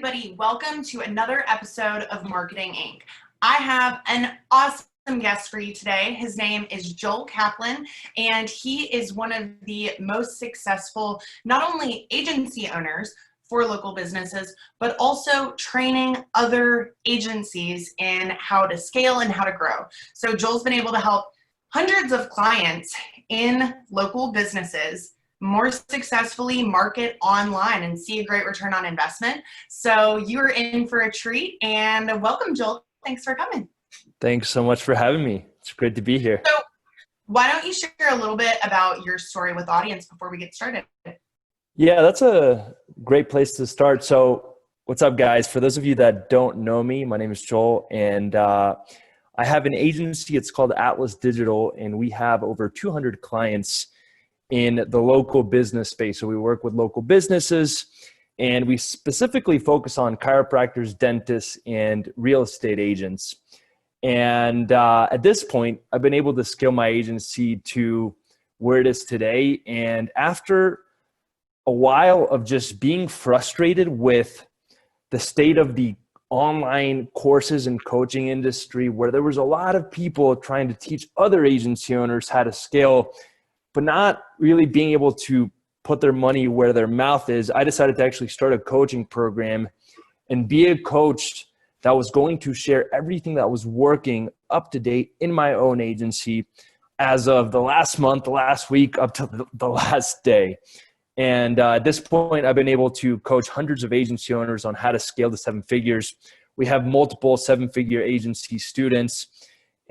everybody. Welcome to another episode of Marketing Inc. I have an awesome guest for you today. His name is Joel Kaplan, and he is one of the most successful, not only agency owners for local businesses, but also training other agencies in how to scale and how to grow. So Joel's been able to help hundreds of clients in local businesses more successfully market online and see a great return on investment. So you're in for a treat, and welcome, Joel. Thanks for coming. Thanks so much for having me. It's great to be here. So why don't you share a little bit about your story with the audience before we get started? Yeah, that's a great place to start. So what's up, guys? For those of you that don't know me, my name is Joel, and I have an agency. It's called Atlas Digital, and we have over 200 clients in the local business space. So we work with local businesses, and we specifically focus on chiropractors, dentists, and real estate agents. And at this point, I've been able to scale my agency to where it is today. And after a while of just being frustrated with the state of the online courses and coaching industry, where there was a lot of people trying to teach other agency owners how to scale, but not really being able to put their money where their mouth is, I decided to actually start a coaching program and be a coach that was going to share everything that was working up to date in my own agency as of the last month, the last week, up to the last day. And at this point, I've been able to coach hundreds of agency owners on how to scale to 7 figures. We have multiple 7-figure agency students.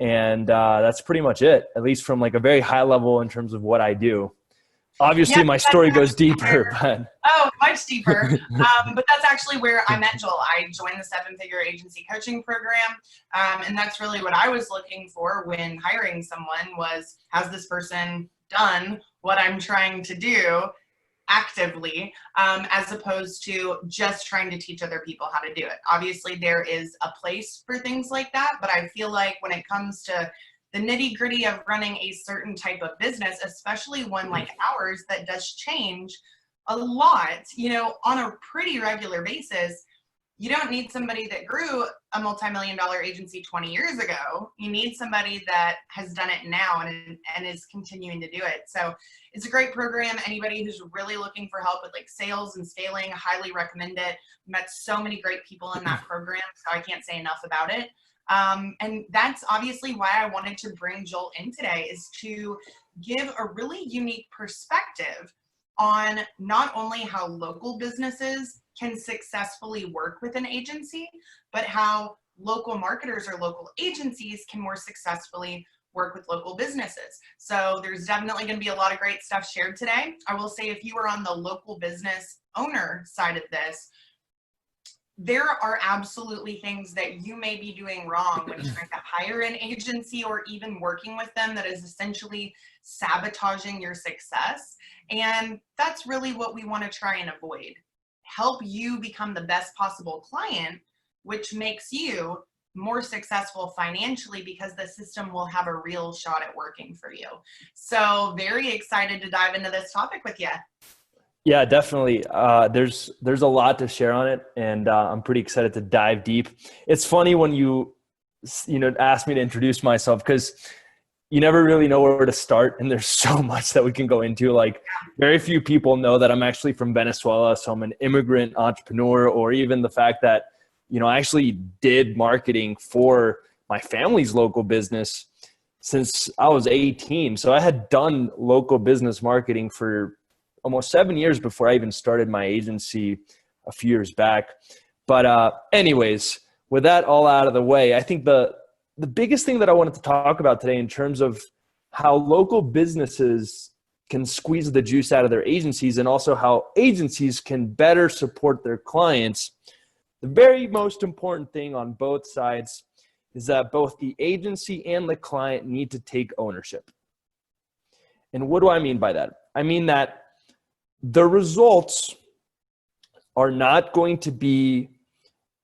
And that's pretty much it, at least from like a very high level in terms of what I do. Obviously, my story goes deeper. But Oh, much deeper. But that's actually where I met Joel. I joined the 7-figure agency coaching program. And that's really what I was looking for when hiring someone was, has this person done what I'm trying to do actively, as opposed to just trying to teach other people how to do it. Obviously, there is a place for things like that, but I feel like when it comes to the nitty-gritty of running a certain type of business, especially one like ours that does change a lot, on a pretty regular basis, you don't need somebody that grew a multi-million-dollar agency 20 years ago. You need somebody that has done it now and is continuing to do it. So it's a great program. Anybody who's really looking for help with like sales and scaling, highly recommend it. Met so many great people in that program, so I can't say enough about it. And that's obviously why I wanted to bring Joel in today, is to give a really unique perspective on not only how local businesses can successfully work with an agency, but how local marketers or local agencies can more successfully work with local businesses. So there's definitely going to be a lot of great stuff shared today. I will say, if you are on the local business owner side of this, there are absolutely things that you may be doing wrong when you're trying to hire an agency or even working with them that is essentially sabotaging your success. And that's really what we want to try and avoid. Help you become the best possible client, which makes you more successful financially because the system will have a real shot at working for you. So very excited to dive into this topic with you. yeah, definitely. There's a lot to share on it, and I'm pretty excited to dive deep. It's funny when you ask me to introduce myself, because you never really know where to start, and there's so much that we can go into. Like, very few people know that I'm actually from Venezuela, so I'm an immigrant entrepreneur, or even the fact that, I actually did marketing for my family's local business since I was 18. So I had done local business marketing for almost 7 years before I even started my agency a few years back. But anyways, with that all out of the way, I think the biggest thing that I wanted to talk about today in terms of how local businesses can squeeze the juice out of their agencies, and also how agencies can better support their clients. The very most important thing on both sides is that both the agency and the client need to take ownership. And what do I mean by that? I mean that the results are not going to be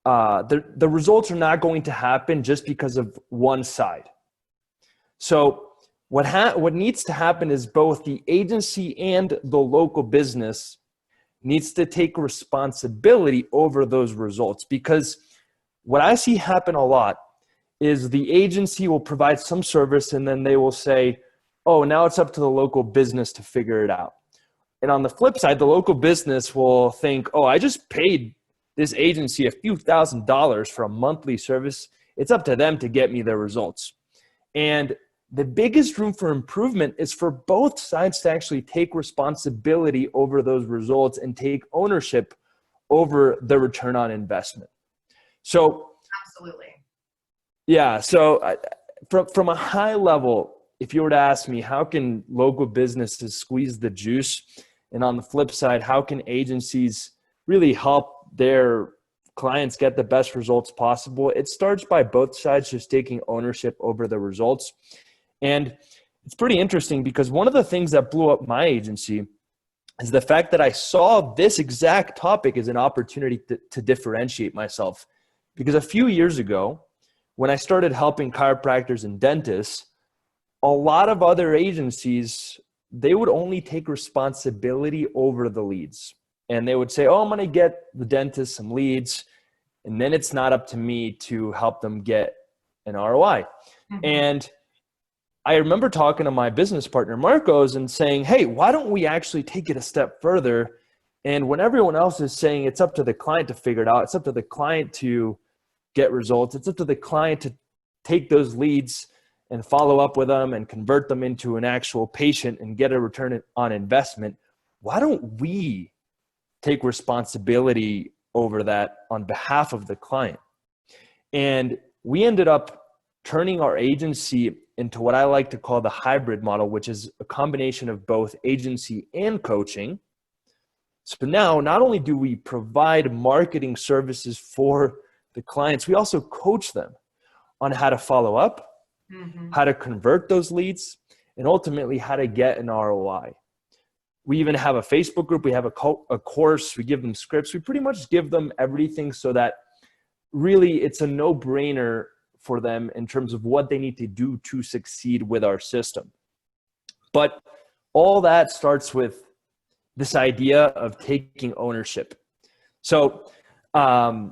the results are not going to happen just because of one side. So what needs to happen is both the agency and the local business needs to take responsibility over those results. Because what I see happen a lot is the agency will provide some service and then they will say, oh, now it's up to the local business to figure it out. And on the flip side, the local business will think, oh, I just paid this agency a few $1,000s for a monthly service. It's up to them to get me the results. And the biggest room for improvement is for both sides to actually take responsibility over those results and take ownership over the return on investment. So, absolutely. Yeah. So from a high level, if you were to ask me, how can local businesses squeeze the juice? And on the flip side, how can agencies really help their clients get the best results possible? It starts by both sides just taking ownership over the results. And it's pretty interesting because one of the things that blew up my agency is the fact that I saw this exact topic as an opportunity to differentiate myself. Because a few years ago, when I started helping chiropractors and dentists, a lot of other agencies, they would only take responsibility over the leads. And they would say, oh, I'm going to get the dentist some leads, and then it's not up to me to help them get an ROI. Mm-hmm. And I remember talking to my business partner, Marcos, and saying, hey, why don't we actually take it a step further? And when everyone else is saying it's up to the client to figure it out, it's up to the client to get results, it's up to the client to take those leads and follow up with them and convert them into an actual patient and get a return on investment, why don't we take responsibility over that on behalf of the client? And we ended up turning our agency into what I like to call the hybrid model, which is a combination of both agency and coaching. So now, not only do we provide marketing services for the clients, we also coach them on how to follow up, how to convert those leads, and ultimately how to get an ROI. We even have a Facebook group. We have a course. We give them scripts. We pretty much give them everything so that really it's a no-brainer for them in terms of what they need to do to succeed with our system. But all that starts with this idea of taking ownership. So I'd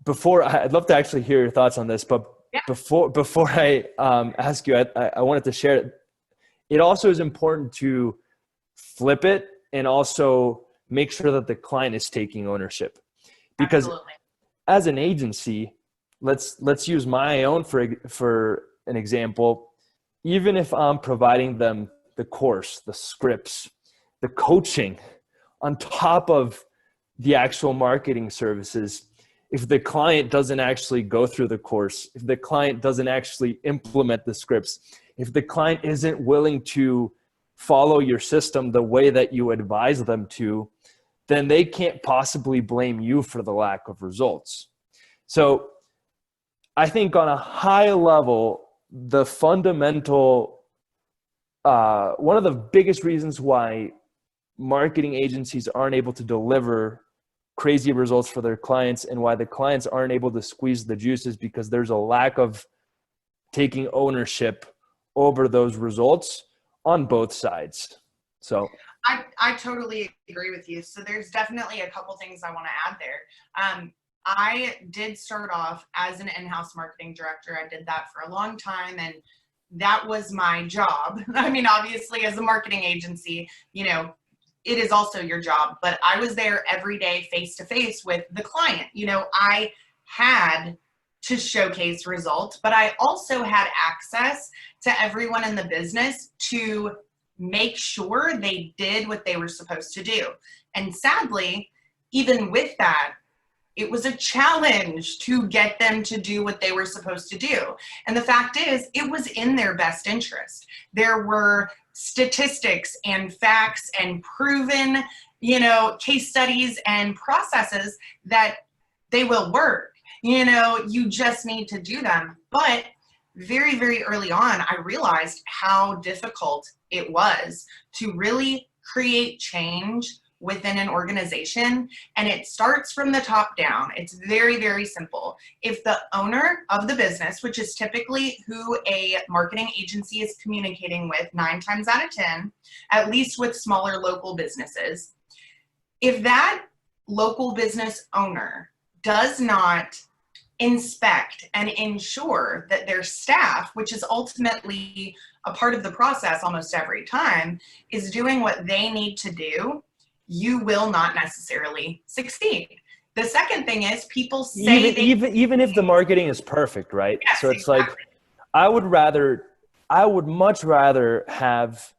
love to actually hear your thoughts on this, but yeah. Before I ask you, I wanted to share it. It also is important to flip it and also make sure that the client is taking ownership. Because absolutely. As an agency, let's use my own for an example. Even if I'm providing them the course, the scripts, the coaching on top of the actual marketing services, if the client doesn't actually go through the course, if the client doesn't actually implement the scripts, if the client isn't willing to follow your system the way that you advise them to, then they can't possibly blame you for the lack of results. So I think on a high level, the fundamental, one of the biggest reasons why marketing agencies aren't able to deliver crazy results for their clients and why the clients aren't able to squeeze the juices because there's a lack of taking ownership over those results on both sides. So I totally agree with you. So there's definitely a couple things I want to add there. I did start off as an in-house marketing director. I did that for a long time, and that was my job. I mean, obviously as a marketing agency, it is also your job, but I was there every day face to face with the client. I had to showcase results, but I also had access to everyone in the business to make sure they did what they were supposed to do. And sadly, even with that, it was a challenge to get them to do what they were supposed to do. And the fact is, it was in their best interest. There were statistics and facts and proven, case studies and processes that they will work. You just need to do them. But very, very early on, I realized how difficult it was to really create change within an organization. And it starts from the top down. It's very, very simple. If the owner of the business, which is typically who a marketing agency is communicating with 9 times out of 10, at least with smaller local businesses, if that local business owner does not inspect and ensure that their staff, which is ultimately a part of the process almost every time, is doing what they need to do, you will not necessarily succeed. The second thing is people say even if the marketing is perfect, right? Yes, So it's exactly. like I would much rather have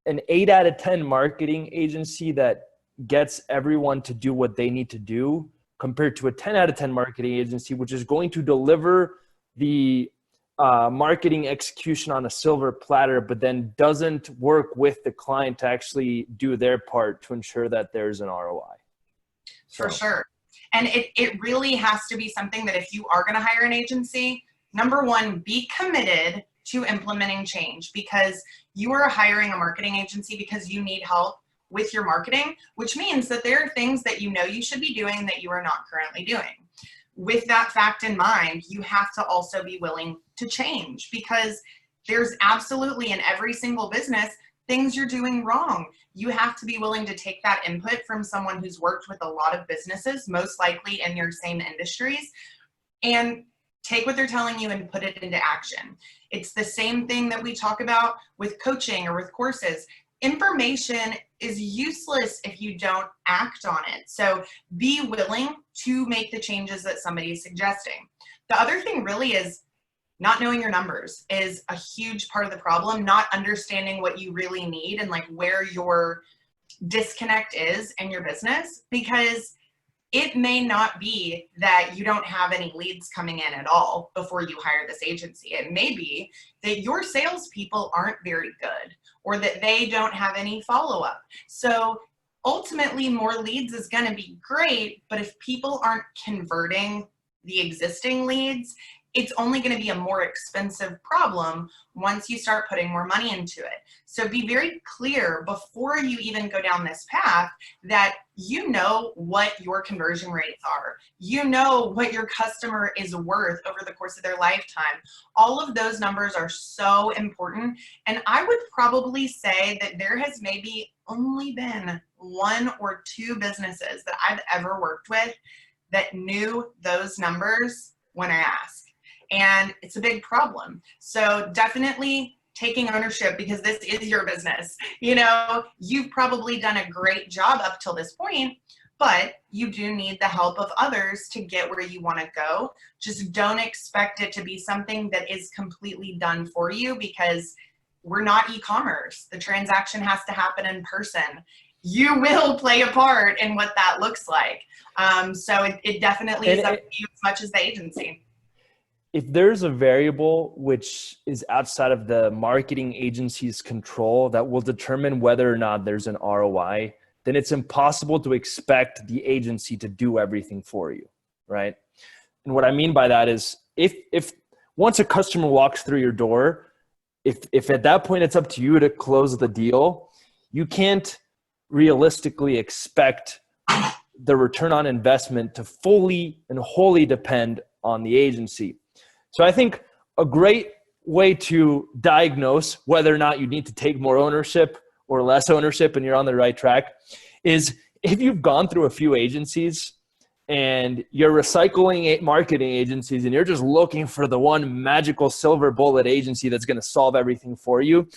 an 8 out of 10 marketing agency that gets everyone to do what they need to do compared to a 10 out of 10 marketing agency, which is going to deliver the marketing execution on a silver platter, but then doesn't work with the client to actually do their part to ensure that there's an ROI. For sure. And it really has to be something that if you are going to hire an agency, number one, be committed to implementing change, because you are hiring a marketing agency because you need help with your marketing, which means that there are things that you know you should be doing that you are not currently doing. With that fact in mind, you have to also be willing to change, because there's absolutely in every single business things you're doing wrong. You have to be willing to take that input from someone who's worked with a lot of businesses, most likely in your same industries, and take what they're telling you and put it into action. It's the same thing that we talk about with coaching or with courses. Information is useless if you don't act on it. So be willing to make the changes that somebody is suggesting. The other thing really is not knowing your numbers is a huge part of the problem. Not understanding what you really need and like where your disconnect is in your business, because it may not be that you don't have any leads coming in at all before you hire this agency. It may be that your salespeople aren't very good, or that they don't have any follow-up. So ultimately, more leads is going to be great, but if people aren't converting the existing leads, it's only going to be a more expensive problem once you start putting more money into it. So be very clear before you even go down this path that you know what your conversion rates are. You know what your customer is worth over the course of their lifetime. All of those numbers are so important. And I would probably say that there has maybe only been 1 or 2 businesses that I've ever worked with that knew those numbers when I asked. And it's a big problem. So definitely taking ownership, because this is your business. You know, you've probably done a great job up till this point, but you do need the help of others to get where you want to go. Just don't expect it to be something that is completely done for you, because we're not e-commerce. The transaction has to happen in person. You will play a part in what that looks like. So it definitely is up to you as much as the agency. If there's a variable which is outside of the marketing agency's control that will determine whether or not there's an ROI, then it's impossible to expect the agency to do everything for you, right? And what I mean by that is if once a customer walks through your door, if at that point it's up to you to close the deal, you can't realistically expect the return on investment to fully and wholly depend on the agency. So I think a great way to diagnose whether or not you need to take more ownership or less ownership and you're on the right track is if you've gone through a few agencies and you're recycling marketing agencies and you're just looking for the one magical silver bullet agency that's going to solve everything for you,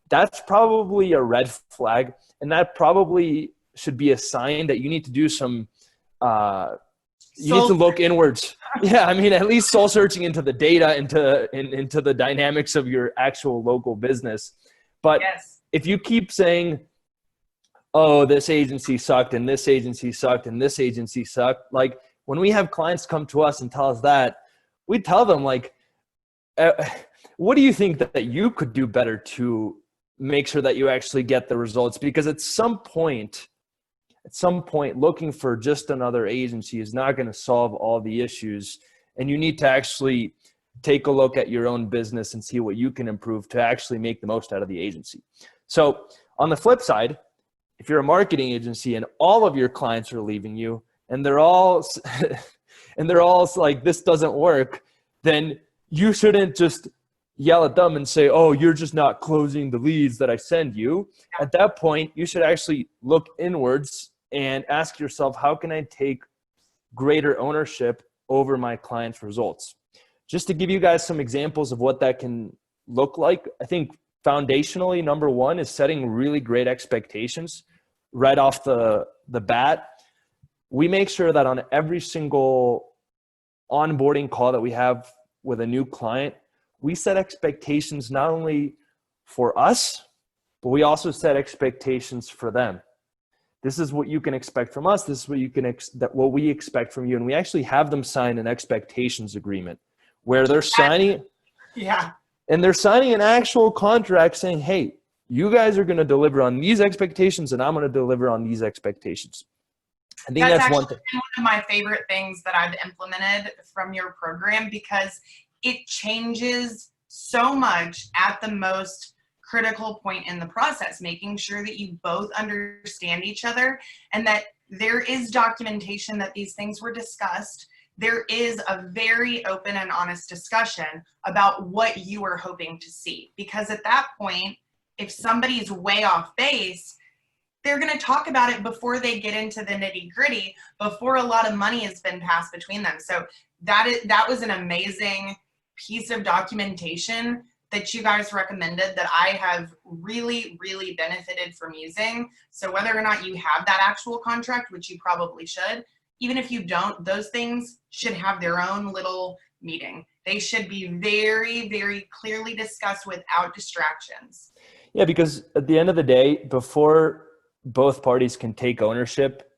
that's probably a red flag. And that probably should be a sign that you need to do some you need to look inwards. Yeah, I mean, at least soul searching into the data, into the dynamics of your actual local business. But yes, if you keep saying, oh, this agency sucked and this agency sucked and this agency sucked, like when we have clients come to us and tell us that, we tell them like, what do you think that you could do better to make sure that you actually get the results? Because at some point, looking for just another agency is not going to solve all the issues. And you need to actually take a look at your own business and see what you can improve to actually make the most out of the agency. So on the flip side, if you're a marketing agency and all of your clients are leaving you and they're all like, this doesn't work, then you shouldn't just yell at them and say, oh, you're just not closing the leads that I send you. At that point, you should actually look inwards and ask yourself, how can I take greater ownership over my clients' results? Just to give you guys some examples of what that can look like, I think foundationally, number one is setting really great expectations right off the bat. We make sure that on every single onboarding call that we have with a new client, we set expectations not only for us, but we also set expectations for them. This is what you can expect from us. This is what you can what we expect from you. And we actually have them sign an expectations agreement where they're signing. Yeah. And they're signing an actual contract saying, hey, you guys are going to deliver on these expectations and I'm going to deliver on these expectations. I think that's one thing. One of my favorite things that I've implemented from your program, because it changes so much at the most critical point in the process, making sure that you both understand each other and that there is documentation that these things were discussed. There is a very open and honest discussion about what you are hoping to see. Because at that point, if somebody's way off base, they're going to talk about it before they get into the nitty gritty, before a lot of money has been passed between them. So that was an amazing piece of documentation that you guys recommended that I have really, really benefited from using. So whether or not you have that actual contract, which you probably should, even if you don't, those things should have their own little meeting. They should be very, very clearly discussed without distractions. Yeah, because at the end of the day, before both parties can take ownership,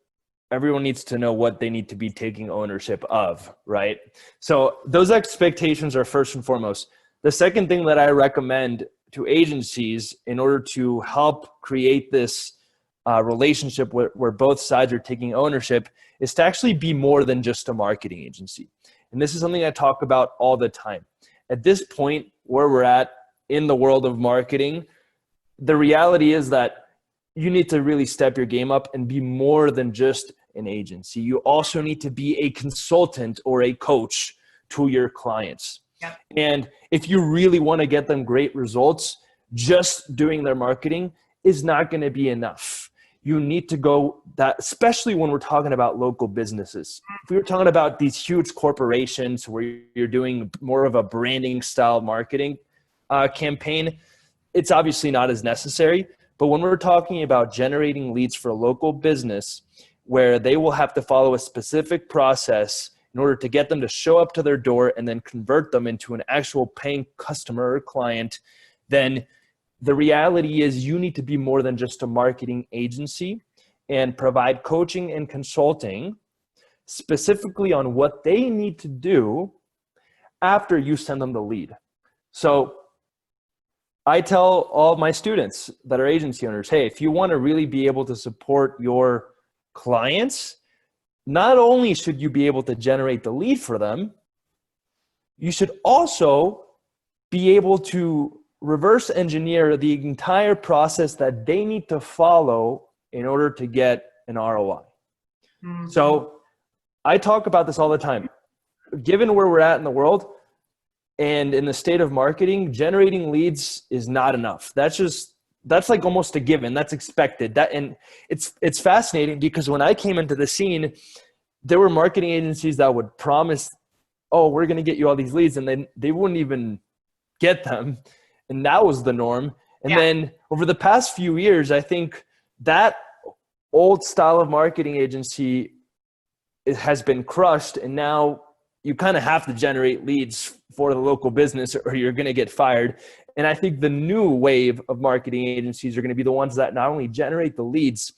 everyone needs to know what they need to be taking ownership of, right? So those expectations are first and foremost. The second thing that I recommend to agencies in order to help create this relationship where both sides are taking ownership is to actually be more than just a marketing agency. And this is something I talk about all the time. At this point where we're at in the world of marketing, the reality is that you need to really step your game up and be more than just an agency. You also need to be a consultant or a coach to your clients. Yep. And if you really want to get them great results, just doing their marketing is not going to be enough. You need to go that, especially when we're talking about local businesses. If we were talking about these huge corporations where you're doing more of a branding style marketing campaign, it's obviously not as necessary. But when we're talking about generating leads for a local business where they will have to follow a specific process in order to get them to show up to their door and then convert them into an actual paying customer or client, then the reality is you need to be more than just a marketing agency and provide coaching and consulting specifically on what they need to do after you send them the lead. So I tell all of my students that are agency owners, hey, if you want to really be able to support your clients, not only should you be able to generate the lead for them, you should also be able to reverse engineer the entire process that they need to follow in order to get an ROI. Mm-hmm. So I talk about this all the time. Given where we're at in the world and in the state of marketing, generating leads is not enough. That's like almost a given. That's expected. And it's fascinating because when I came into the scene, there were marketing agencies that would promise, oh, we're going to get you all these leads, and then they wouldn't even get them. And that was the norm. And then over the past few years, I think that old style of marketing agency has been crushed. And now you kind of have to generate leads for the local business or you're going to get fired. And I think the new wave of marketing agencies are going to be the ones that not only generate the leads,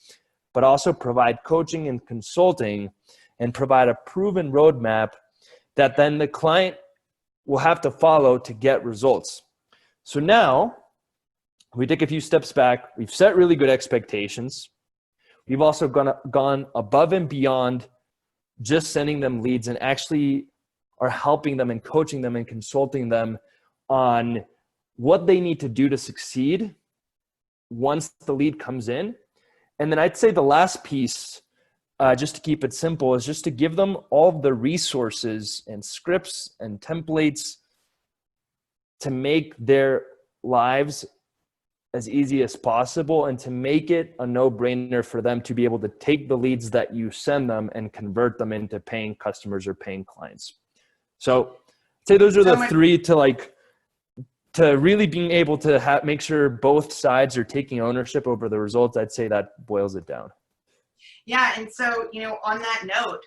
but also provide coaching and consulting and provide a proven roadmap that then the client will have to follow to get results. So now we take a few steps back. We've set really good expectations. We've also gone above and beyond just sending them leads and actually are helping them and coaching them and consulting them on what they need to do to succeed once the lead comes in. And then I'd say the last piece, just to keep it simple, is just to give them all of the resources and scripts and templates to make their lives as easy as possible and to make it a no-brainer for them to be able to take the leads that you send them and convert them into paying customers or paying clients. So I'd say those are the three to really being able to make sure both sides are taking ownership over the results. I'd say that boils it down. Yeah. And so, on that note,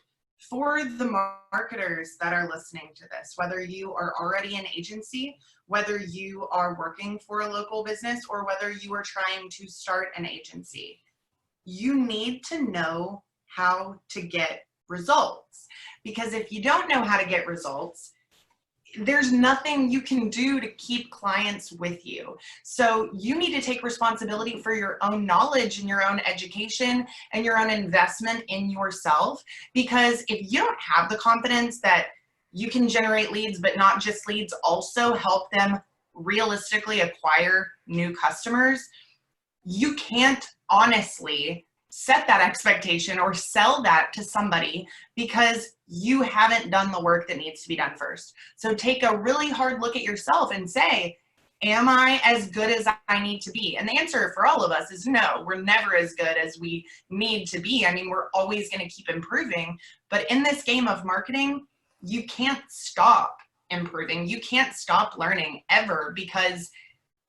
for the marketers that are listening to this, whether you are already an agency, whether you are working for a local business, or whether you are trying to start an agency, you need to know how to get results. Because if you don't know how to get results, there's nothing you can do to keep clients with you. So you need to take responsibility for your own knowledge and your own education and your own investment in yourself. Because if you don't have the confidence that you can generate leads, but not just leads, also help them realistically acquire new customers, you can't honestly set that expectation or sell that to somebody because you haven't done the work that needs to be done first. So take a really hard look at yourself and say, am I as good as I need to be? And the answer for all of us is no, we're never as good as we need to be. I mean, we're always going to keep improving. But in this game of marketing, you can't stop improving. You can't stop learning ever because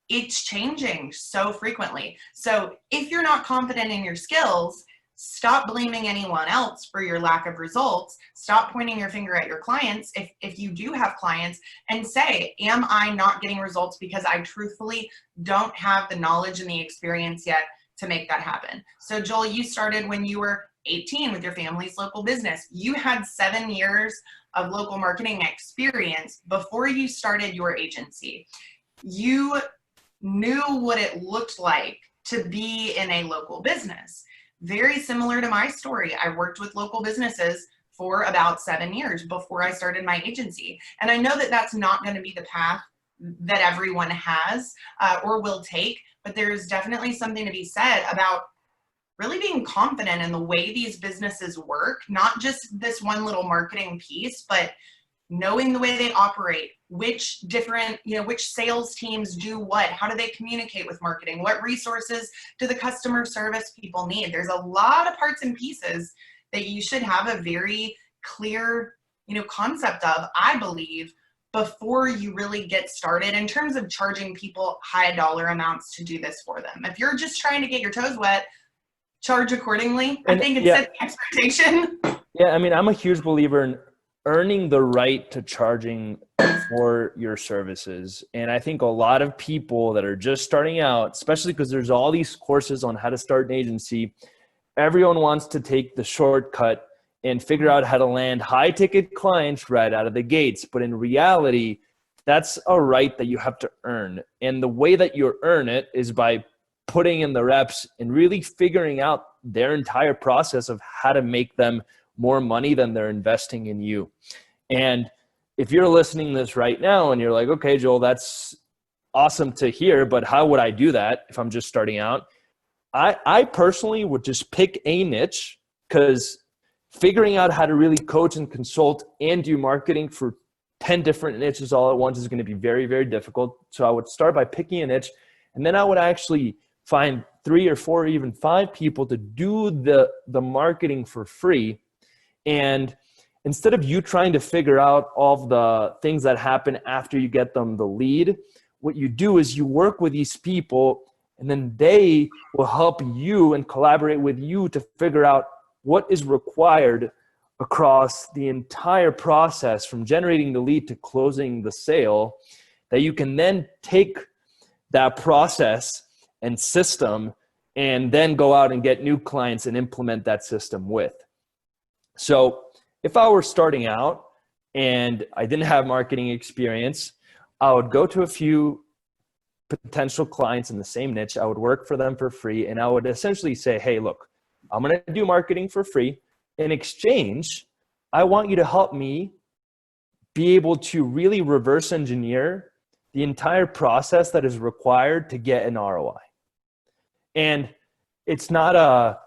it's changing so frequently. So if you're not confident in your skills, stop blaming anyone else for your lack of results. Stop pointing your finger at your clients if you do have clients, and say, am I not getting results because I truthfully don't have the knowledge and the experience yet to make that happen? So Joel, you started when you were 18 with your family's local business. You had 7 years of local marketing experience before you started your agency. You knew what it looked like to be in a local business. Very similar to my story. I worked with local businesses for about 7 years before I started my agency. And I know that that's not going to be the path that everyone has or will take, but there's definitely something to be said about really being confident in the way these businesses work, not just this one little marketing piece, but knowing the way they operate, which sales teams do what, how do they communicate with marketing, what resources do the customer service people need. There's a lot of parts and pieces that you should have a very clear, concept of, I believe, before you really get started in terms of charging people high dollar amounts to do this for them. If you're just trying to get your toes wet, charge accordingly. I think it's set the expectation. Yeah, I mean, I'm a huge believer in earning the right to charging for your services. And I think a lot of people that are just starting out, especially because there's all these courses on how to start an agency, everyone wants to take the shortcut and figure out how to land high ticket clients right out of the gates. But in reality, that's a right that you have to earn. And the way that you earn it is by putting in the reps and really figuring out their entire process of how to make them more money than they're investing in you. And if you're listening to this right now and you're like, okay, Joel, that's awesome to hear, but how would I do that if I'm just starting out? I personally would just pick a niche, because figuring out how to really coach and consult and do marketing for 10 different niches all at once is going to be very, very difficult. So I would start by picking a niche, and then I would actually find 3 or 4 or even 5 people to do the marketing for free. And instead of you trying to figure out all of the things that happen after you get them the lead, what you do is you work with these people, and then they will help you and collaborate with you to figure out what is required across the entire process from generating the lead to closing the sale, that you can then take that process and system and then go out and get new clients and implement that system with. So if I were starting out and I didn't have marketing experience, I would go to a few potential clients in the same niche. I would work for them for free, and I would essentially say, hey, look, I'm going to do marketing for free. In exchange, I want you to help me be able to really reverse engineer the entire process that is required to get an ROI. And it's not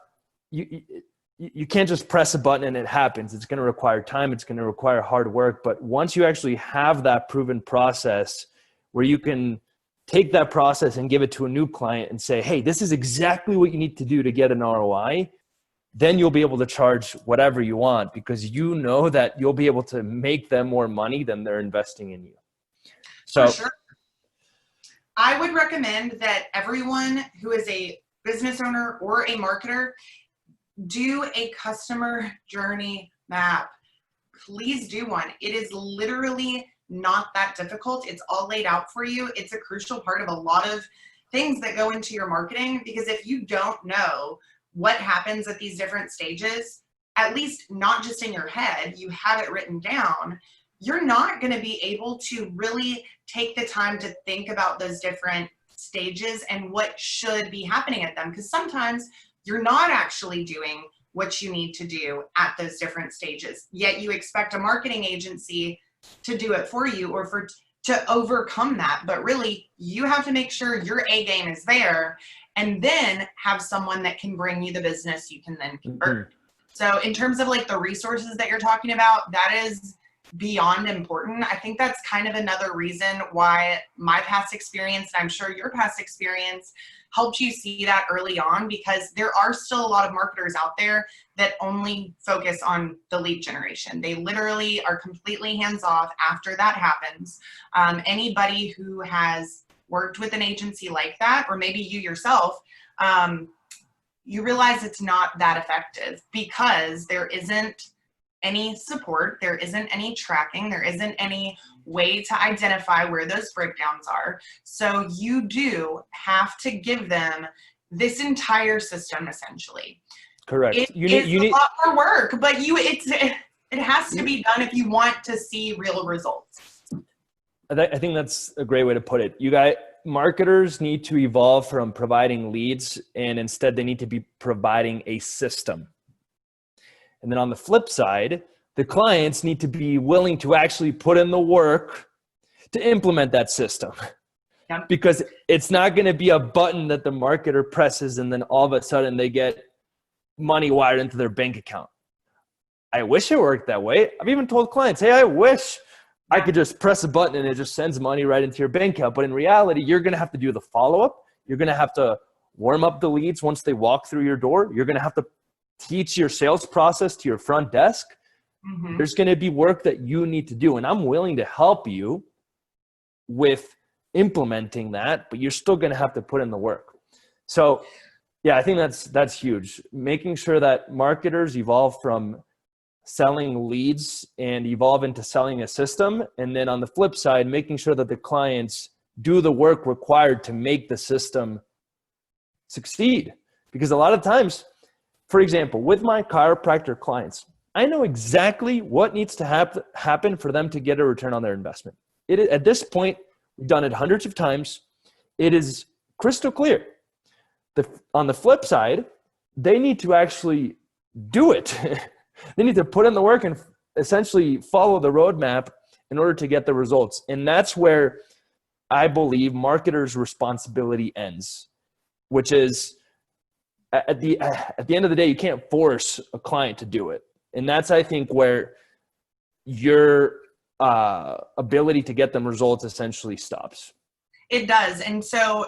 you can't just press a button and it happens. It's going to require time. It's going to require hard work. But once you actually have that proven process where you can take that process and give it to a new client and say, hey, this is exactly what you need to do to get an ROI, then you'll be able to charge whatever you want because you know that you'll be able to make them more money than they're investing in you. So, for sure. I would recommend that everyone who is a business owner or a marketer do a customer journey map. Please do one. It is literally not that difficult. It's all laid out for you. It's a crucial part of a lot of things that go into your marketing, because if you don't know what happens at these different stages, at least not just in your head, you have it written down, you're not going to be able to really take the time to think about those different stages and what should be happening at them. Because sometimes you're not actually doing what you need to do at those different stages, yet you expect a marketing agency to do it for you or to overcome that. But really, you have to make sure your A game is there and then have someone that can bring you the business you can then convert. Mm-hmm. So in terms of like the resources that you're talking about, that is beyond important. I think that's kind of another reason why my past experience, and I'm sure your past experience, helped you see that early on, because there are still a lot of marketers out there that only focus on the lead generation. They literally are completely hands off after that happens. Anybody who has worked with an agency like that, or maybe you yourself, you realize it's not that effective because there isn't any support, there isn't any tracking, there isn't any way to identify where those breakdowns are. So you do have to give them this entire system, essentially. Correct. It's a lot more work, but it has to be done if you want to see real results. I think that's a great way to put it. You guys, marketers need to evolve from providing leads, and instead they need to be providing a system. And then on the flip side, the clients need to be willing to actually put in the work to implement that system. Yep. Because it's not going to be a button that the marketer presses and then all of a sudden they get money wired into their bank account. I wish it worked that way. I've even told clients, hey, I wish I could just press a button and it just sends money right into your bank account. But in reality, you're going to have to do the follow-up. You're going to have to warm up the leads once they walk through your door. You're going to have to teach your sales process to your front desk. Mm-hmm. There's going to be work that you need to do. And I'm willing to help you with implementing that, but you're still going to have to put in the work. So yeah, I think that's huge. Making sure that marketers evolve from selling leads and evolve into selling a system. And then on the flip side, making sure that the clients do the work required to make the system succeed. Because a lot of times, for example, with my chiropractor clients, I know exactly what needs to happen for them to get a return on their investment. At this point, we've done it hundreds of times. It is crystal clear. On the flip side, they need to actually do it. They need to put in the work and essentially follow the roadmap in order to get the results. And that's where I believe marketers' responsibility ends, which is at the end of the day, you can't force a client to do it. And that's, I think, where your ability to get them results essentially stops. It does. And so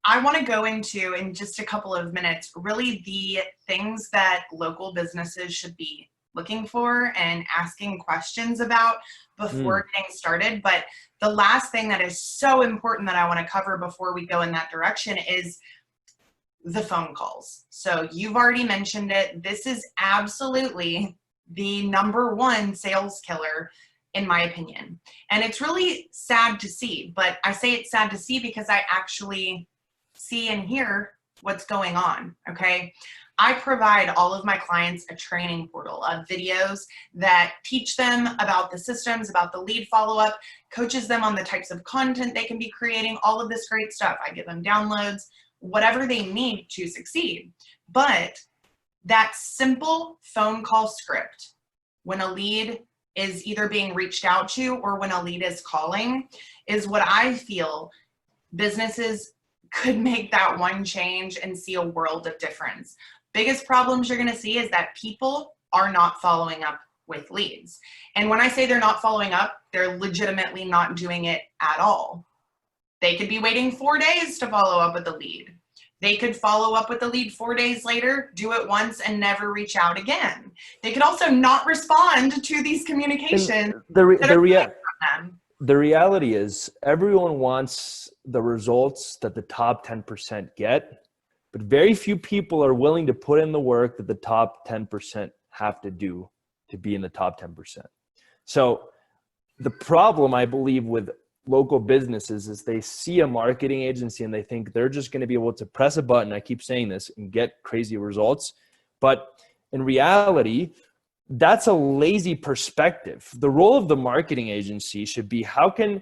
I want to go into, in just a couple of minutes, really the things that local businesses should be looking for and asking questions about before getting started. But the last thing that is so important that I want to cover before we go in that direction is the phone calls. So you've already mentioned it. This is absolutely the number one sales killer, in my opinion. And it's really sad to see, but I say it's sad to see because I actually see and hear what's going on, okay? I provide all of my clients a training portal of videos that teach them about the systems, about the lead follow-up, coaches them on the types of content they can be creating, all of this great stuff. I give them downloads, whatever they need to succeed. But that simple phone call script, when a lead is either being reached out to or when a lead is calling, is what I feel businesses could make that one change and see a world of difference. Biggest problems you're going to see is that people are not following up with leads. And when I say they're not following up, they're legitimately not doing it at all. They could be waiting 4 days to follow up with the lead. They could follow up with the lead 4 days later, do it once, and never reach out again. They could also not respond to these communications. The reality is everyone wants the results that the top 10% get, but very few people are willing to put in the work that the top 10% have to do to be in the top 10%. So the problem, I believe, with local businesses is they see a marketing agency and they think they're just going to be able to press a button, I keep saying this, and get crazy results. But in reality, that's a lazy perspective. The role of the marketing agency should be, how can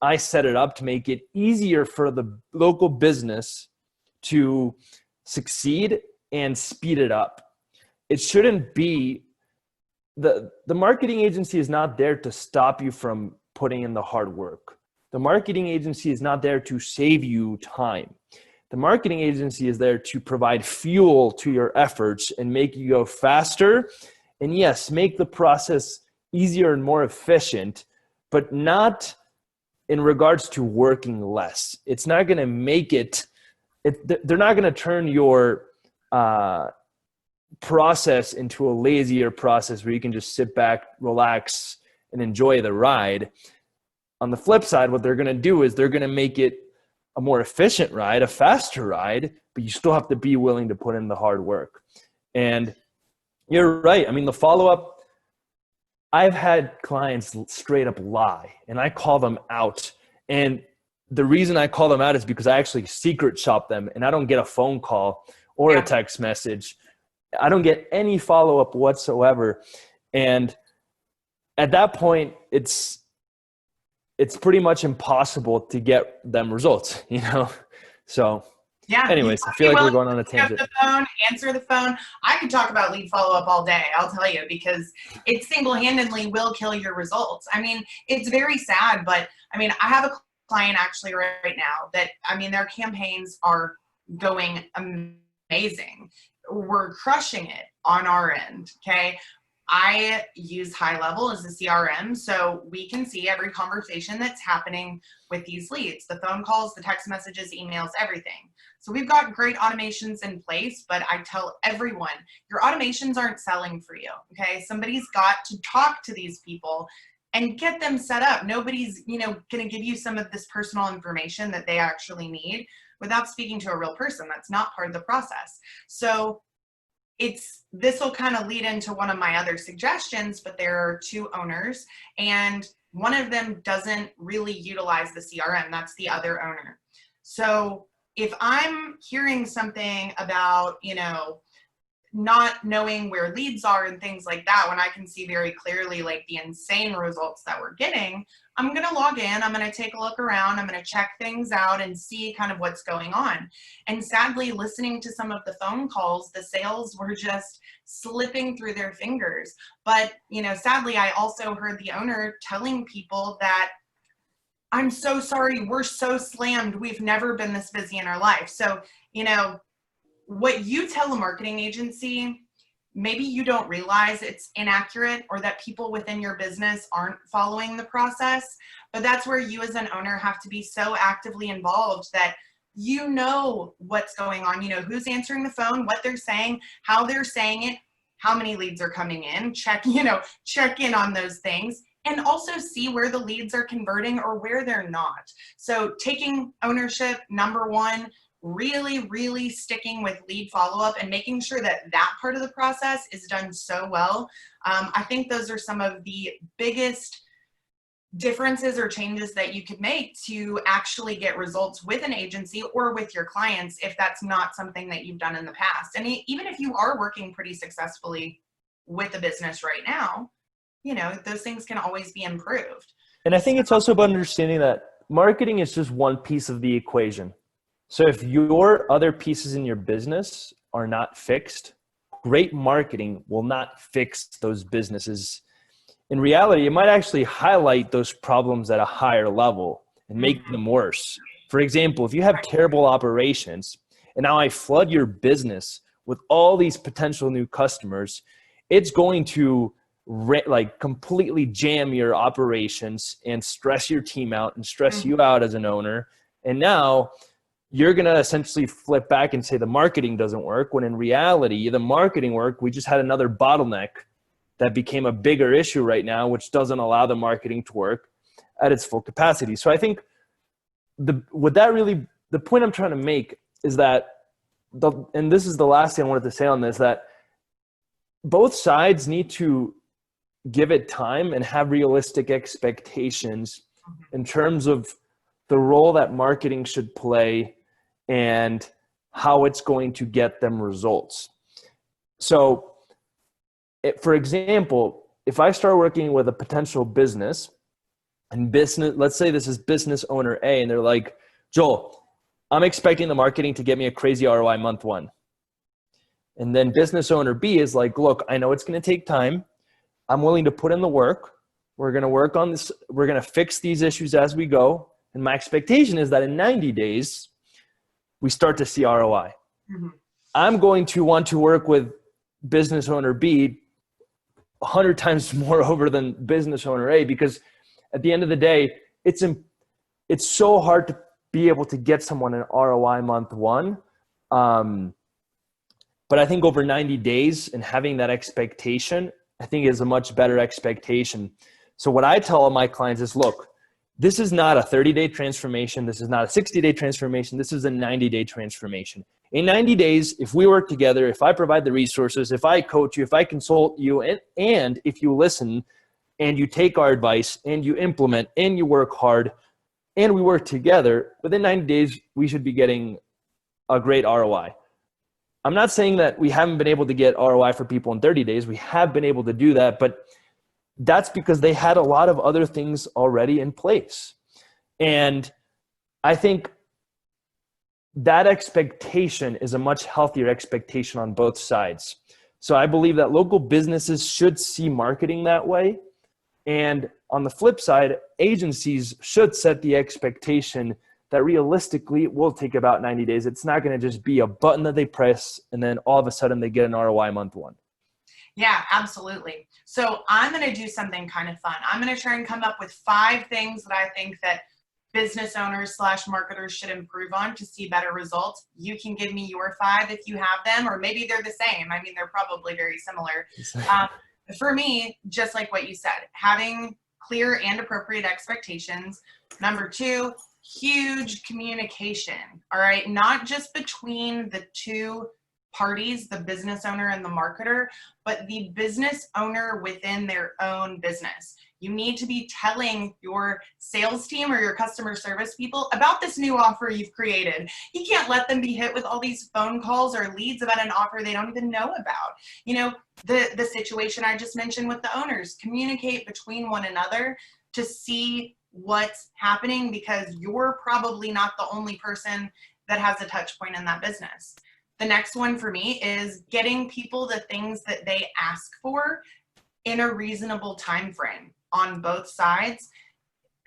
I set it up to make it easier for the local business to succeed and speed it up? It shouldn't be the marketing agency is not there to stop you from putting in the hard work. The marketing agency is not there to save you time. The marketing agency is there to provide fuel to your efforts and make you go faster. And yes, make the process easier and more efficient, but not in regards to working less. It's not going to make they're not going to turn your process into a lazier process where you can just sit back, relax, and enjoy the ride. On the flip side, what they're going to do is they're going to make it a more efficient ride, a faster ride, but you still have to be willing to put in the hard work. And you're right. I mean, the follow-up, I've had clients straight up lie, and I call them out. And the reason I call them out is because I actually secret shop them, and I don't get a phone call or a text message. I don't get any follow-up whatsoever. And at that point, it's pretty much impossible to get them results, So anyways, I feel like we're going on a tangent. Pick up the phone, answer the phone. I could talk about lead follow-up all day, I'll tell you, because it single-handedly will kill your results. I mean, it's very sad, but I mean, I have a client actually right now that, I mean, their campaigns are going amazing. We're crushing it on our end, okay? I use High Level as a CRM, so we can see every conversation that's happening with these leads, the phone calls, the text messages, emails, everything. So we've got great automations in place, but I tell everyone, your automations aren't selling for you, okay? Somebody's got to talk to these people and get them set up. Nobody's, going to give you some of this personal information that they actually need without speaking to a real person. That's not part of the process. So this will kind of lead into one of my other suggestions, but there are two owners and one of them doesn't really utilize the CRM. That's the other owner. So if I'm hearing something about, not knowing where leads are and things like that, when I can see very clearly like the insane results that we're getting, I'm going to log in, I'm going to take a look around, I'm going to check things out and see kind of what's going on. And sadly, listening to some of the phone calls, the sales were just slipping through their fingers. But, sadly, I also heard the owner telling people that, I'm so sorry, we're so slammed, we've never been this busy in our life. So, what you tell a marketing agency, maybe you don't realize it's inaccurate or that people within your business aren't following the process, but that's where you as an owner have to be so actively involved that you know what's going on, who's answering the phone, what they're saying, how they're saying it, how many leads are coming in, check in on those things, and also see where the leads are converting or where they're not. So taking ownership, number one, really, really sticking with lead follow-up and making sure that part of the process is done so well. I think those are some of the biggest differences or changes that you could make to actually get results with an agency or with your clients if that's not something that you've done in the past. And even if you are working pretty successfully with a business right now, those things can always be improved. And I think it's also about understanding that marketing is just one piece of the equation. So if your other pieces in your business are not fixed, great marketing will not fix those businesses. In reality, it might actually highlight those problems at a higher level and make them worse. For example, if you have terrible operations and now I flood your business with all these potential new customers, it's going to completely jam your operations and stress your team out and stress you out as an owner. And now you're going to essentially flip back and say the marketing doesn't work, when in reality, the marketing work, we just had another bottleneck that became a bigger issue right now, which doesn't allow the marketing to work at its full capacity. So I think the point I'm trying to make is that and this is the last thing I wanted to say on this, that both sides need to give it time and have realistic expectations in terms of the role that marketing should play and how it's going to get them results. So, for example, if I start working with a potential business, let's say this is business owner A, and they're like, Joel, I'm expecting the marketing to get me a crazy ROI month one. And then business owner B is like, look, I know it's going to take time. I'm willing to put in the work. We're going to work on this. We're going to fix these issues as we go. And my expectation is that in 90 days, we start to see ROI. Mm-hmm. I'm going to want to work with business owner B 100 times more over than business owner A, because at the end of the day, it's so hard to be able to get someone an ROI month one. But I think over 90 days and having that expectation, I think is a much better expectation. So what I tell all my clients is, look, this is not a 30-day transformation. This is not a 60-day transformation. This is a 90-day transformation. In 90 days, if we work together, if I provide the resources, if I coach you, if I consult you, and if you listen and you take our advice and you implement and you work hard and we work together, within 90 days, we should be getting a great ROI. I'm not saying that we haven't been able to get ROI for people in 30 days. We have been able to do that, but that's because they had a lot of other things already in place. And I think that expectation is a much healthier expectation on both sides. So I believe that local businesses should see marketing that way. And on the flip side, agencies should set the expectation that realistically it will take about 90 days. It's not going to just be a button that they press and then all of a sudden they get an ROI month one. Yeah, absolutely. So I'm going to do something kind of fun. I'm going to try and come up with 5 things that I think that business owners / marketers should improve on to see better results. You can give me your 5 if you have them, or maybe they're the same. I mean, they're probably very similar. For me, just like what you said, having clear and appropriate expectations. Number 2, huge communication. All right. Not just between the two parties, the business owner and the marketer, but the business owner within their own business. You need to be telling your sales team or your customer service people about this new offer you've created. You can't let them be hit with all these phone calls or leads about an offer they don't even know about. You know, the situation I just mentioned with the owners, communicate between one another to see what's happening, because you're probably not the only person that has a touch point in that business. The next one for me is getting people the things that they ask for in a reasonable time frame on both sides.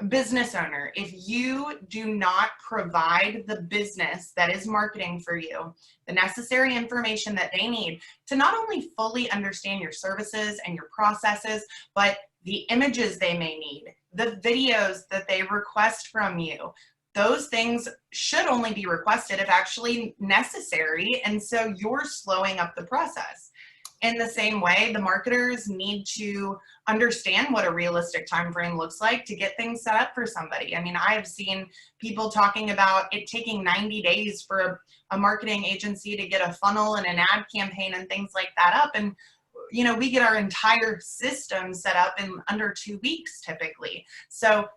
Business owner, if you do not provide the business that is marketing for you the necessary information that they need to not only fully understand your services and your processes, but the images they may need, the videos that they request from you, those things should only be requested if actually necessary. And so you're slowing up the process. In the same way, the marketers need to understand what a realistic time frame looks like to get things set up for somebody. I mean, I've seen people talking about it taking 90 days for a marketing agency to get a funnel and an ad campaign and things like that up. And, you know, we get our entire system set up in under 2 weeks typically. So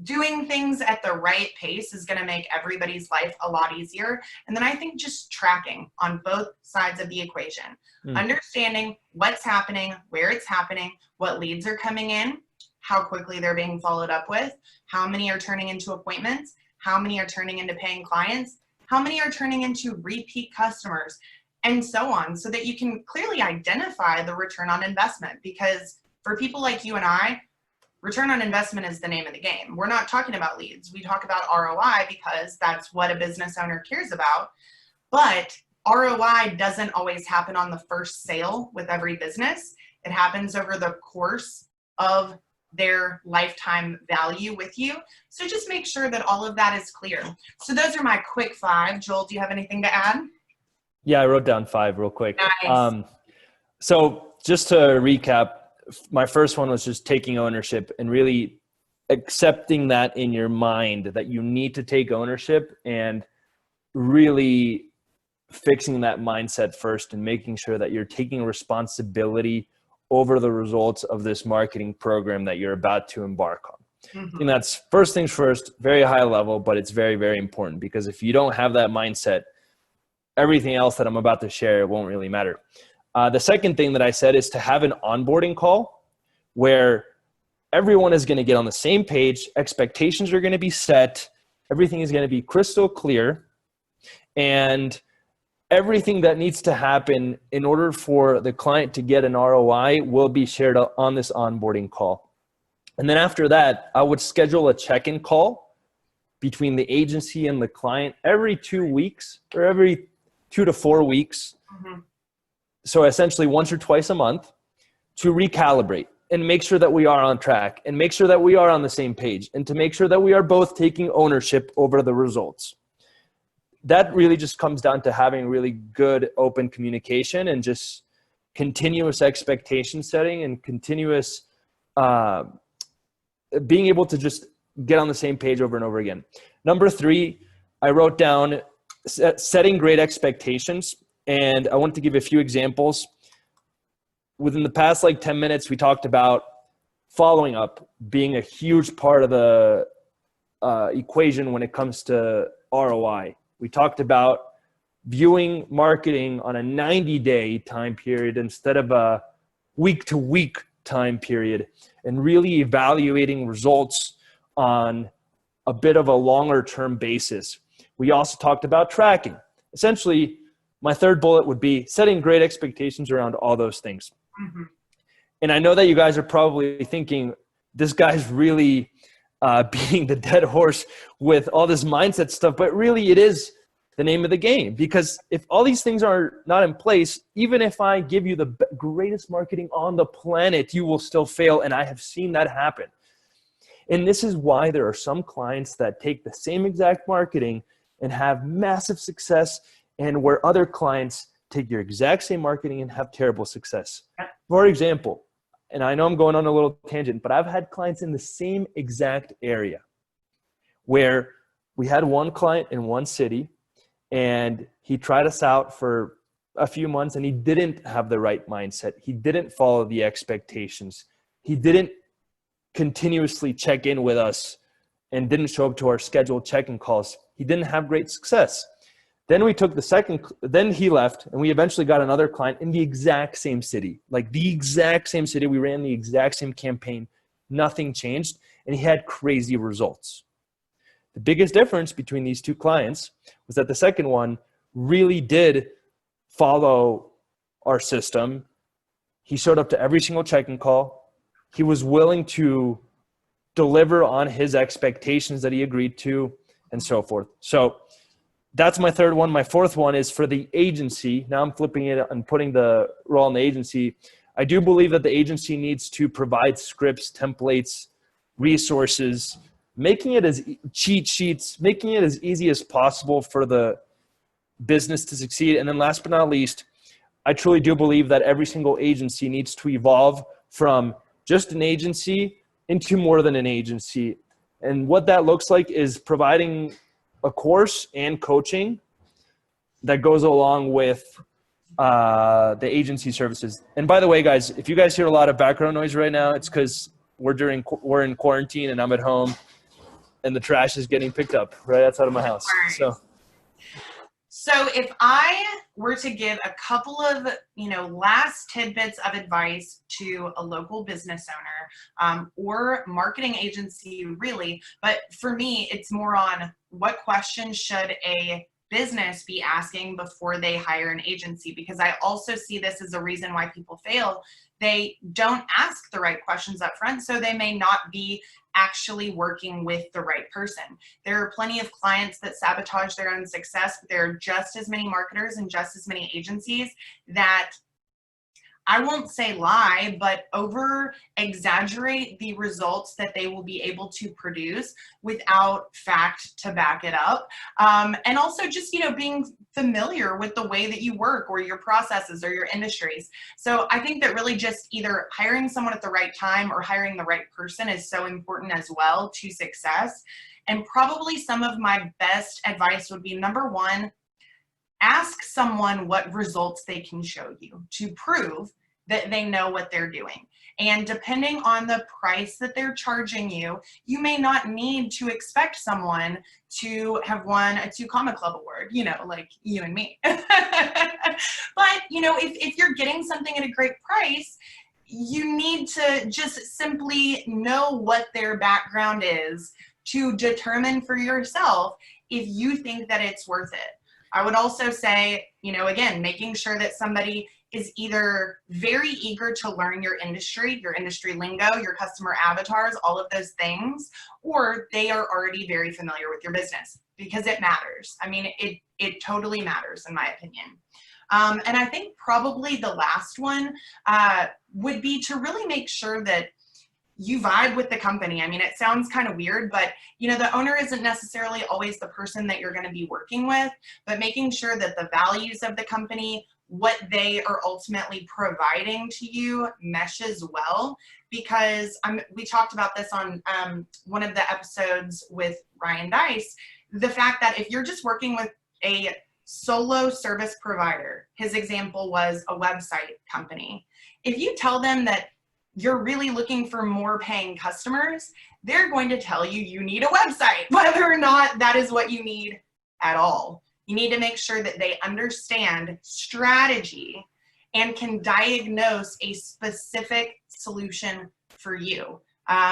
doing things at the right pace is going to make everybody's life a lot easier. And then I think just tracking on both sides of the equation, understanding what's happening, where it's happening, what leads are coming in, how quickly they're being followed up with, how many are turning into appointments, how many are turning into paying clients, how many are turning into repeat customers, and so on, so that you can clearly identify the return on investment. Because for people like you and I, return on investment is the name of the game. We're not talking about leads. We talk about ROI because that's what a business owner cares about. But ROI doesn't always happen on the first sale with every business. It happens over the course of their lifetime value with you. So just make sure that all of that is clear. So those are my quick 5. Joel, do you have anything to add? Yeah, I wrote down 5 real quick. Nice. So just to recap, my first one was just taking ownership and really accepting that in your mind that you need to take ownership, and really fixing that mindset first and making sure that you're taking responsibility over the results of this marketing program that you're about to embark on. Mm-hmm. And that's first things first, very high level, but it's very, very important, because if you don't have that mindset, everything else that I'm about to share won't really matter. The second thing that I said is to have an onboarding call where everyone is going to get on the same page, expectations are going to be set, everything is going to be crystal clear, and everything that needs to happen in order for the client to get an ROI will be shared on this onboarding call. And then after that, I would schedule a check-in call between the agency and the client every 2 weeks, or every 2 to 4 weeks. Mm-hmm. So essentially once or twice a month, to recalibrate and make sure that we are on track and make sure that we are on the same page, and to make sure that we are both taking ownership over the results. That really just comes down to having really good open communication and just continuous expectation setting and continuous being able to just get on the same page over and over again. Number 3, I wrote down setting great expectations. And I want to give a few examples. Within the past 10 minutes, we talked about following up being a huge part of the equation when it comes to ROI. We talked about viewing marketing on a 90-day time period instead of a week-to-week time period, and really evaluating results on a bit of a longer-term basis. We also talked about tracking. Essentially, my third bullet would be setting great expectations around all those things. Mm-hmm. And I know that you guys are probably thinking, this guy's really beating the dead horse with all this mindset stuff, but really it is the name of the game. Because if all these things are not in place, even if I give you the greatest marketing on the planet, you will still fail. And I have seen that happen. And this is why there are some clients that take the same exact marketing and have massive success, and where other clients take your exact same marketing and have terrible success. For example, and I know I'm going on a little tangent, but I've had clients in the same exact area where we had one client in one city, and he tried us out for a few months and he didn't have the right mindset. He didn't follow the expectations. He didn't continuously check in with us and didn't show up to our scheduled check-in calls. He didn't have great success. Then we took then he left, and we eventually got another client in the exact same city, the exact same city. We ran the exact same campaign. Nothing changed, and he had crazy results. The biggest difference between these two clients was that the second one really did follow our system. He showed up to every single check-in call. He was willing to deliver on his expectations that he agreed to, and so forth. So that's my third one. My fourth one is for the agency. Now I'm flipping it and putting the role in the agency. I do believe that the agency needs to provide scripts, templates, resources, making it as cheat sheets, making it as easy as possible for the business to succeed. And then last but not least, I truly do believe that every single agency needs to evolve from just an agency into more than an agency. And what that looks like is providing a course and coaching that goes along with the agency services. And by the way, guys, if you guys hear a lot of background noise right now, it's because we're in quarantine and I'm at home and the trash is getting picked up right outside of my house. So if I were to give a couple of, last tidbits of advice to a local business owner or marketing agency, really, but for me, it's more on what questions should a business be asking before they hire an agency, because I also see this as a reason why people fail. They don't ask the right questions up front, so they may not be actually working with the right person. There are plenty of clients that sabotage their own success, but there are just as many marketers and just as many agencies that I won't say lie, but over exaggerate the results that they will be able to produce without fact to back it up. And also just, being familiar with the way that you work or your processes or your industries. So I think that really just either hiring someone at the right time or hiring the right person is so important as well to success. And probably some of my best advice would be, number one, ask someone what results they can show you to prove that they know what they're doing. And depending on the price that they're charging you, you may not need to expect someone to have won a 2 Comma Club award, like you and me. But, if you're getting something at a great price, you need to just simply know what their background is to determine for yourself if you think that it's worth it. I would also say, again, making sure that somebody is either very eager to learn your industry lingo, your customer avatars, all of those things, or they are already very familiar with your business, because it matters. I mean, it totally matters in my opinion. And I think probably the last one would be to really make sure that you vibe with the company. I mean, it sounds kind of weird, but the owner isn't necessarily always the person that you're going to be working with, but making sure that the values of the company, what they are ultimately providing to you, meshes well. Because we talked about this on one of the episodes with Ryan Dice, the fact that if you're just working with a solo service provider, his example was a website company. If you tell them that you're really looking for more paying customers, they're going to tell you you need a website, whether or not that is what you need at all. You need to make sure that they understand strategy and can diagnose a specific solution for you.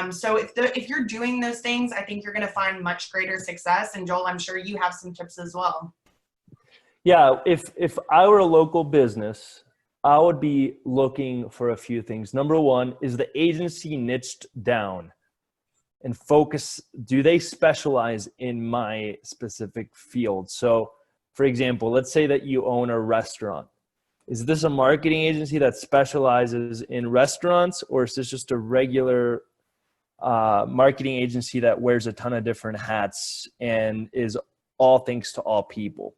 So if you're doing those things, I think you're going to find much greater success. And Joel, I'm sure you have some tips as well. Yeah, if I were a local business, I would be looking for a few things. Number one, is the agency niched down and focus? Do they specialize in my specific field? So, for example, let's say that you own a restaurant. Is this a marketing agency that specializes in restaurants, or is this just a regular marketing agency that wears a ton of different hats and is all things to all people?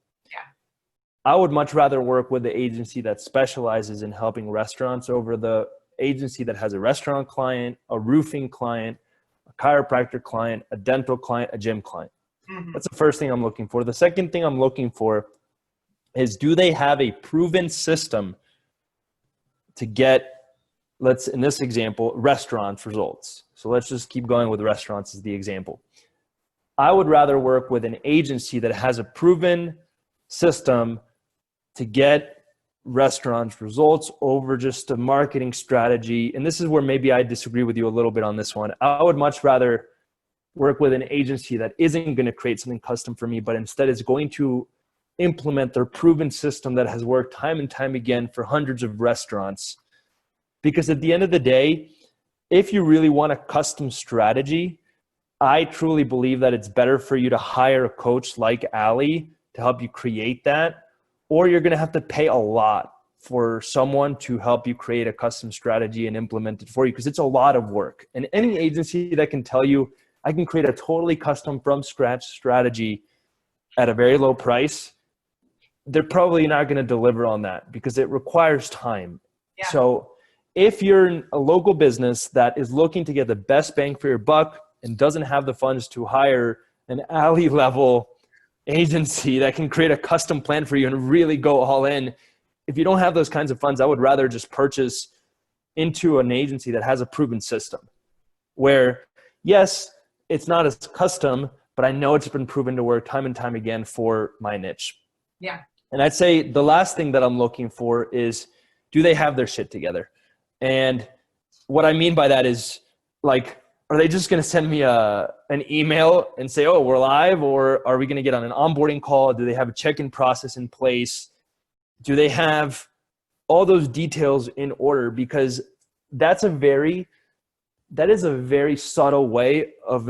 I would much rather work with the agency that specializes in helping restaurants over the agency that has a restaurant client, a roofing client, a chiropractor client, a dental client, a gym client. Mm-hmm. That's the first thing I'm looking for. The second thing I'm looking for is, do they have a proven system to get, in this example, restaurant results? So let's just keep going with restaurants as the example. I would rather work with an agency that has a proven system to get restaurants results over just a marketing strategy. And this is where maybe I disagree with you a little bit on this one. I would much rather work with an agency that isn't going to create something custom for me, but instead is going to implement their proven system that has worked time and time again for hundreds of restaurants. Because at the end of the day, if you really want a custom strategy, I truly believe that it's better for you to hire a coach like Allie to help you create that, or you're going to have to pay a lot for someone to help you create a custom strategy and implement it for you, because it's a lot of work. And any agency that can tell you, I can create a totally custom from scratch strategy at a very low price, they're probably not going to deliver on that because it requires time. Yeah. So if you're a local business that is looking to get the best bang for your buck and doesn't have the funds to hire an Allie level agency that can create a custom plan for you and really go all in, if you don't have those kinds of funds, I would rather just purchase into an agency that has a proven system where, yes, it's not as custom, but I know it's been proven to work time and time again for my niche. Yeah. And I'd say the last thing that I'm looking for is, do they have their shit together? And what I mean by that is, like, are they just going to send me an email and say, oh, we're live? Or are we going to get on an onboarding call? Do they have a check-in process in place? Do they have all those details in order? Because that is a very subtle way of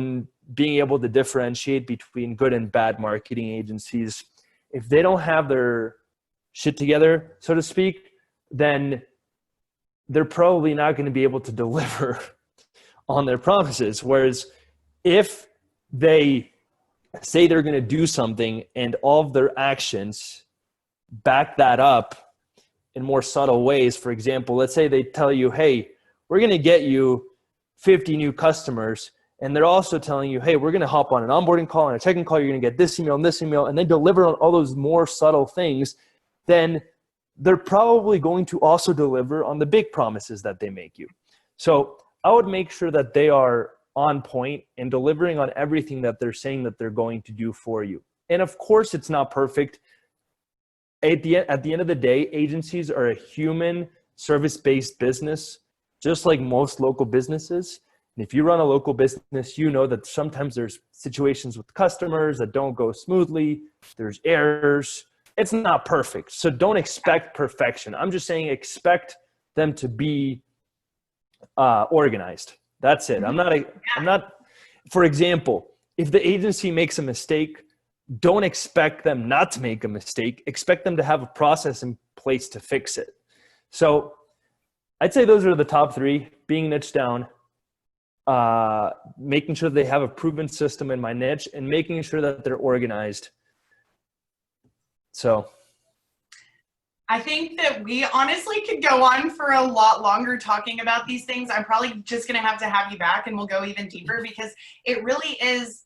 being able to differentiate between good and bad marketing agencies. If they don't have their shit together, so to speak, then they're probably not going to be able to deliver on their promises. Whereas if they say they're going to do something and all of their actions back that up in more subtle ways, for example, let's say they tell you, hey, we're going to get you 50 new customers. And they're also telling you, hey, we're going to hop on an onboarding call and a check-in call. You're going to get this email, and they deliver on all those more subtle things. Then they're probably going to also deliver on the big promises that they make you. So I would make sure that they are on point and delivering on everything that they're saying that they're going to do for you. And of course, it's not perfect. At the end of the day, agencies are a human service-based business, just like most local businesses. And if you run a local business, you know that sometimes there's situations with customers that don't go smoothly. There's errors. It's not perfect. So don't expect perfection. I'm just saying expect them to be organized. That's it. I'm not, for example, if the agency makes a mistake, don't expect them not to make a mistake. Expect them to have a process in place to fix it. So I'd say those are the top three: being niche down, making sure they have a proven system in my niche, and making sure that they're organized. So I think that we honestly could go on for a lot longer talking about these things. I'm probably just going to have you back and we'll go even deeper, because it really is,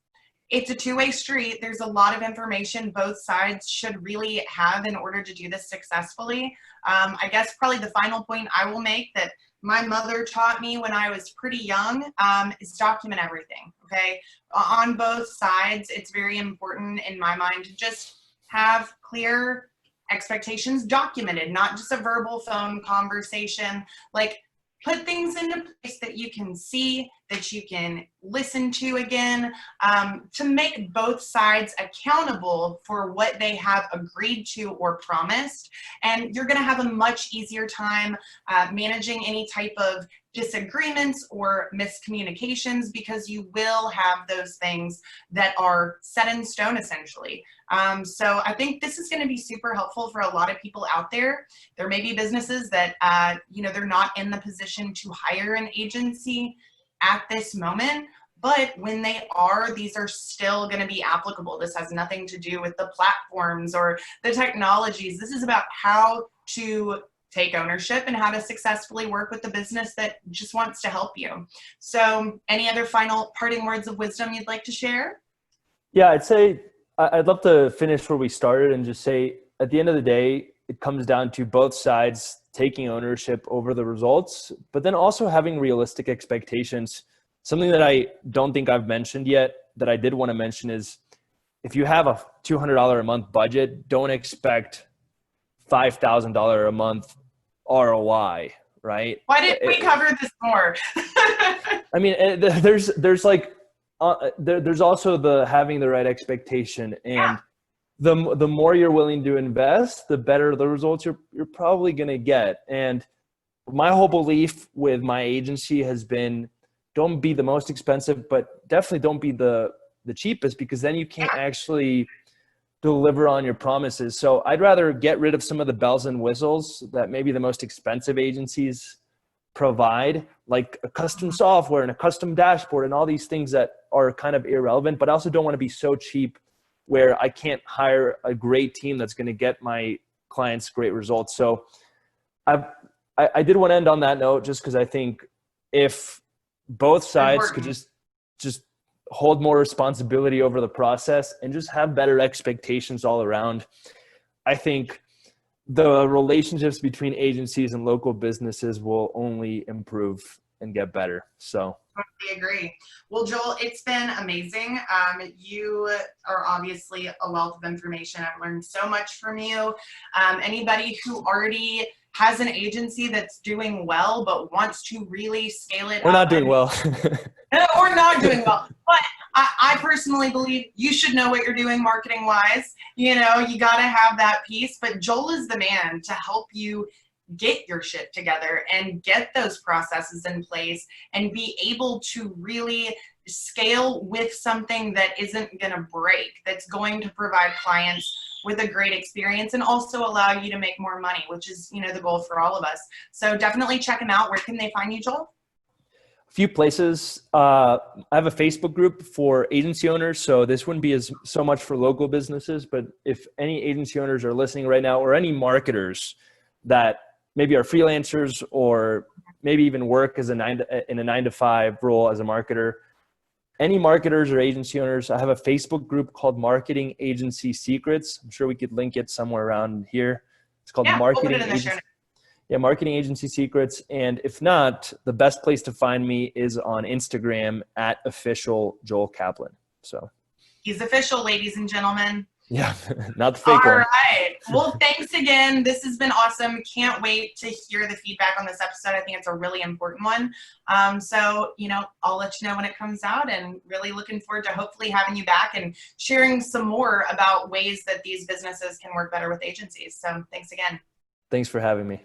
it's a two-way street. There's a lot of information both sides should really have in order to do this successfully. I guess probably the final point I will make that my mother taught me when I was pretty young is document everything, okay? On both sides, it's very important in my mind to just have clear expectations documented, not just a verbal phone conversation. Like, put things into place that you can see, that you can listen to again, to make both sides accountable for what they have agreed to or promised. And you're gonna have a much easier time managing any type of disagreements or miscommunications, because you will have those things that are set in stone essentially. So I think this is going to be super helpful for a lot of people out there. There may be businesses that, they're not in the position to hire an agency at this moment, but when they are, these are still going to be applicable. This has nothing to do with the platforms or the technologies. This is about how to take ownership and how to successfully work with the business that just wants to help you. So any other final parting words of wisdom you'd like to share? yeah, I'd love to finish where we started and just say, at the end of the day, it comes down to both sides taking ownership over the results, but then also having realistic expectations. Something that I don't think I've mentioned yet that I did want to mention is, if you have a $200 a month budget, don't expect $5,000 a month ROI, right? Why didn't we cover this more? I mean, there's like, there's also the having the right expectation, and the more you're willing to invest, the better the results you're probably going to get. And my whole belief with my agency has been, don't be the most expensive, but definitely don't be the cheapest, because then you can't actually deliver on your promises. So I'd rather get rid of some of the bells and whistles that maybe the most expensive agencies provide, like a custom software and a custom dashboard and all these things that are kind of irrelevant. But I also don't want to be so cheap where I can't hire a great team that's going to get my clients great results. So I did want to end on that note, just because I think if both sides could just hold more responsibility over the process and just have better expectations all around, I think the relationships between agencies and local businesses will only improve and get better. So totally agree. Well, Joel, it's been amazing. You are obviously a wealth of information. I've learned so much from you. Anybody who already has an agency that's doing well but wants to really scale it we're not doing well. or not doing well, but I personally believe you should know what you're doing marketing wise. You got to have that piece, but Joel is the man to help you get your shit together and get those processes in place and be able to really scale with something that isn't going to break, that's going to provide clients with a great experience and also allow you to make more money, which is, the goal for all of us. So definitely check them out. Where can they find you, Joel? A few places. I have a Facebook group for agency owners, so this wouldn't be so much for local businesses, but if any agency owners are listening right now, or any marketers that maybe are freelancers or maybe even work as in a 9-to-5 role as a marketer, any marketers or agency owners, I have a Facebook group called Marketing Agency Secrets. I'm sure we could link it somewhere around here. It's called Marketing Agency. Yeah, Marketing Agency Secrets. And if not, the best place to find me is on Instagram at official Joel Kaplan. So he's official, ladies and gentlemen. Yeah, not the fake one. All right. Well, thanks again. This has been awesome. Can't wait to hear the feedback on this episode. I think it's a really important one. So, I'll let you know when it comes out, and really looking forward to hopefully having you back and sharing some more about ways that these businesses can work better with agencies. So thanks again. Thanks for having me.